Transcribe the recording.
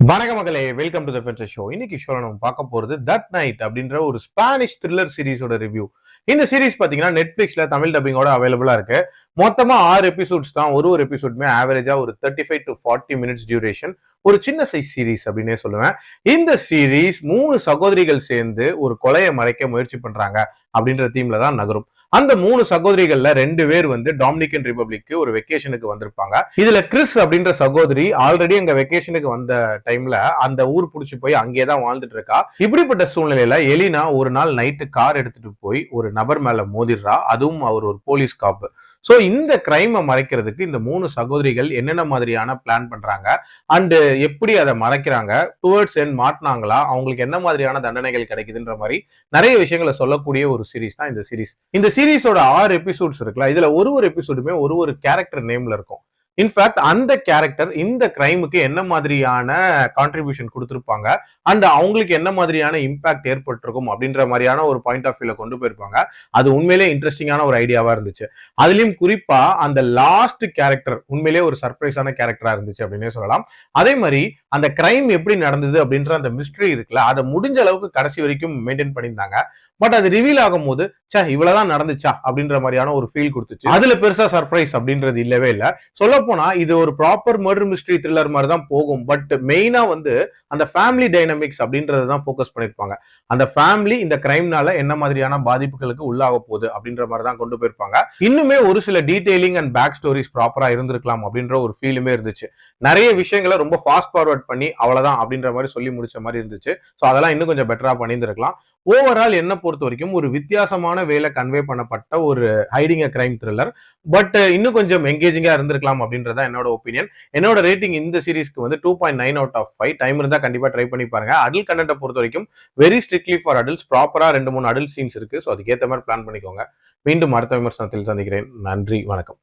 வணக்க மக்களே, welcome to the ஃபென்சர் show. இன்னைக்கு ஷோல நம்ம பார்க்க போறது தட் நைட் அப்படின்ற ஒரு ஸ்பானிஷ் த்ரில்லர் சீரிஸோட ரிவ்யூ. இந்த சீரிஸ் பாத்தீங்கன்னா நெட்ஃபிளிக்ஸ்ல தமிழ் டப்பிங்கோட அவைலபிளா இருக்கு. மொத்தமா 6 எபிசோட்ஸ் தான். ஒரு எபிசோடுமே ஆவரேஜா ஒரு 35 to 40 மினிட்ஸ் டியூரேஷன். ஒரு சின்ன சைஸ் சீரிஸ் அப்படின்னே சொல்லுவேன். இந்த சீரிஸ் 3 சகோதரிகள் சேர்ந்து ஒரு கொலையை மறைக்க முயற்சி பண்றாங்க அப்படின்ற தீம்ல தான் நகரும். அந்த 3 சகோதரிகள்ல 2 பேர் வந்து டாமினிகன் ரிபப்ளிக்கு ஒரு வெக்கேஷனுக்கு வந்திருப்பாங்க. இதுல கிறிஸ் அப்படின்ற சகோதரி ஆல்ரெடி அங்க வெக்கேஷனுக்கு வந்த டைம்ல அந்த ஊர் புடிச்சு போய் அங்கேதான் வாழ்ந்துட்டு இருக்கா. இப்படிப்பட்ட சூழ்நிலையில எலினா ஒரு நாள் நைட்டு கார் எடுத்துட்டு போய் ஒரு நபர் மேல மோதிடுறா. அதுவும் அவர் ஒரு போலீஸ் காப்பு. சோ இந்த கிரைமை மறைக்கிறதுக்கு இந்த 3 சகோதரிகள் என்னென்ன மாதிரியான பிளான் பண்றாங்க அண்ட் எப்படி அதை மறைக்கிறாங்க, டுவர்ட்ஸ் எண்ட் மாட்டினாங்களா, அவங்களுக்கு என்ன மாதிரியான தண்டனைகள் கிடைக்குதுன்ற மாதிரி நிறைய விஷயங்களை சொல்லக்கூடிய ஒரு சீரிஸ் தான் இந்த சீரிஸ். இந்த சீரிஸோட 6 எபிசோட்ஸ் இருக்குல்ல, இதுல ஒரு எபிசோடுமே ஒரு கேரக்டர் நேம்ல இருக்கும். இன்ஃபேக்ட் அந்த கேரக்டர் இந்த கிரைமுக்கு என்ன மாதிரியான கான்ட்ரிபியூஷன் கொடுத்திருப்பாங்க அண்ட் அவங்களுக்கு என்ன மாதிரியான இம்பாக்ட் ஏற்பட்டிருக்கும் அப்படின்ற மாதிரியான ஒரு பாயிண்ட் ஆஃப் வியூல கொண்டு போயிருப்பாங்க. அது உண்மையிலே இன்ட்ரெஸ்டிங்கான ஒரு ஐடியாவா இருந்துச்சு. அதுலயும் குறிப்பா அந்த லாஸ்ட் கேரக்டர் உண்மையிலே ஒரு சர்ப்ரைஸான கேரக்டரா இருந்துச்சு அப்படின்னே சொல்லலாம். அதே மாதிரி அந்த கிரைம் எப்படி நடந்தது அப்படின்ற அந்த மிஸ்ட்ரி இருக்குல்ல, அதை முடிஞ்ச அளவுக்கு கடைசி வரைக்கும் மெயின்டைன் பண்ணியிருந்தாங்க. பட் அது ரிவீல் ஆகும் போது இவ்வளவுதான் நடந்துச்சா அப்படின்ற மாதிரியான ஒரு ஃபீல் கொடுத்துச்சு. அதுல பெருசா சர்ப்ரைஸ் அப்படின்றது இல்லவே இல்லை. சொல்ல போனா இது ஒரு ப்ராப்பர் மர்டர் மிஸ்ட்ரி த்ரில்லர் மாதிரி தான் போகும். பட் மெயினா வந்து அந்த ஃபேமிலி டைனமிக்ஸ் அப்படின்றத தான் ஃபோக்கஸ் பண்ணிருப்பாங்க. அந்த ஃபேமிலி இந்த கிரைம்னால என்ன மாதிரியான பாதிப்புகளுக்கு உள்ளாக போகுது அப்படின்ற மாதிரி தான் கொண்டு போயிருப்பாங்க. இன்னுமே ஒரு சில டீடைலிங் அண்ட் பேக் ஸ்டோரிஸ் ப்ராப்பரா இருந்திருக்கலாம் அப்படின்ற ஒரு ஃபீலுமே இருந்துச்சு. நிறைய விஷயங்களை ரொம்ப ஃபாஸ்ட் ஃபார்வர்ட் பண்ணி அவ்வளவுதான் அப்படின்ற மாதிரி சொல்லி முடிச்ச மாதிரி இருந்துச்சு. ஸோ அதெல்லாம் இன்னும் கொஞ்சம் பெட்டரா பண்ணியிருந்திருக்கலாம். ஓவரால் என்ன பொறுத்த வரைக்கும் ஒரு வித்தியாசமான வேலை கன்வே பண்ணப்பட்ட ஒரு hiding a crime thriller. But இன்னும் கொஞ்சம் எங்கேஜிங்கா இருந்திருக்கலாம் அப்படின்றத என்னோட ஒப்பீனியன். என்னோட ரேட்டிங் இந்த சீரிஸ்க்கு வந்து 2.9 out of 5. டைம் இருந்தா கண்டிப்பா ட்ரை பண்ணி பாருங்க. அடல்ட் கண்டென்ட்டை பொறுத்த வரைக்கும் வெரி ஸ்ட்ரிக்ட்லி ஃபார் அடல்ட்ஸ். ப்ராப்பரா 2-3 அடல்ட் சீன்ஸ் இருக்கு. ஸோ அதுக்கேற்ற மாதிரி பிளான் பண்ணிக்கோங்க. மீண்டும் அடுத்த விமர்சனத்தில் சந்திக்கிறேன். நன்றி, வணக்கம்.